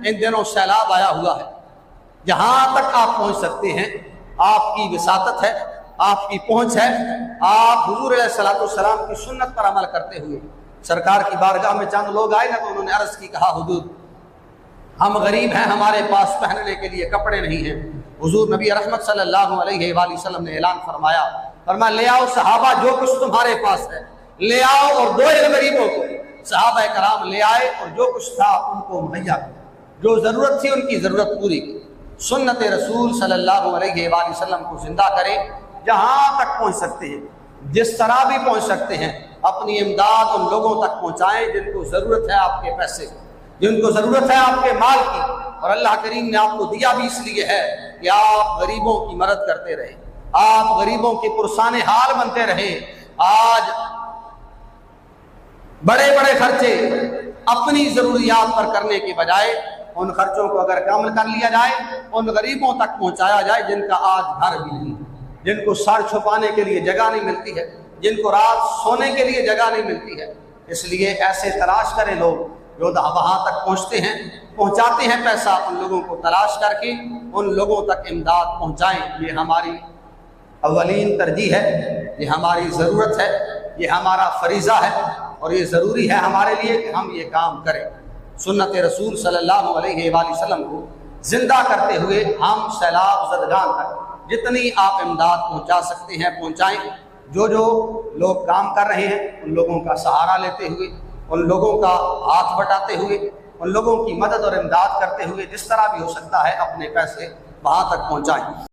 ان دنوں سیلاب آیا ہوا ہے، جہاں تک آپ پہنچ سکتے ہیں آپ کی وساطت ہے، آپ کی پہنچ ہے، آپ حضور علیہ الصلوۃ والسلام کی سنت پر عمل کرتے ہوئے سرکار کی بارگاہ میں چند لوگ آئے نا، تو انہوں نے عرض کی، کہا حضور ہم غریب ہیں، ہمارے پاس پہننے کے لیے کپڑے نہیں ہیں۔ حضور نبی رحمت صلی اللہ علیہ وآلہ وسلم نے اعلان فرمایا لے آؤ صحابہ جو کچھ تمہارے پاس ہے لے آؤ، اور دو غریبوں کو صحابہ کرام لے آئے اور جو کچھ تھا ان کو مہیا کیا، جو ضرورت تھی ان کی ضرورت پوری کی۔ سنت رسول صلی اللہ علیہ وآلہ وسلم کو زندہ کریں، جہاں تک پہنچ سکتے ہیں، جس طرح بھی پہنچ سکتے ہیں اپنی امداد ان لوگوں تک پہنچائیں جن کو ضرورت ہے آپ کے پیسے کی، جن کو ضرورت ہے آپ کے مال کی، اور اللہ کریم نے آپ کو دیا بھی اس لیے ہے کہ آپ غریبوں کی مدد کرتے رہے، آپ غریبوں کے پرسان حال بنتے رہے۔ آج بڑے بڑے خرچے اپنی ضروریات پر کرنے کے بجائے ان خرچوں کو اگر کم کر لیا جائے، ان غریبوں تک پہنچایا جائے جن کا آج گھر بھی نہیں، جن کو سر چھپانے کے لیے جگہ نہیں ملتی ہے، جن کو رات سونے کے لیے جگہ نہیں ملتی ہے، اس لیے ایسے تلاش کریں لوگ جو وہاں تک پہنچتے ہیں، پہنچاتے ہیں پیسہ، ان لوگوں کو تلاش کر کے ان لوگوں تک امداد پہنچائیں۔ یہ ہماری اولین ترجیح ہے، یہ ہماری ضرورت ہے، یہ ہمارا فریضہ ہے، اور یہ ضروری ہے ہمارے لیے کہ ہم یہ کام کریں۔ سنت رسول صلی اللہ علیہ وآلہ وسلم کو زندہ کرتے ہوئے ہم سیلاب زدگان تک جتنی آپ امداد پہنچا سکتے ہیں پہنچائیں۔ جو لوگ کام کر رہے ہیں ان لوگوں کا سہارا لیتے ہوئے، ان لوگوں کا ہاتھ بٹاتے ہوئے، ان لوگوں کی مدد اور امداد کرتے ہوئے جس طرح بھی ہو سکتا ہے اپنے پیسے وہاں تک پہنچائیں۔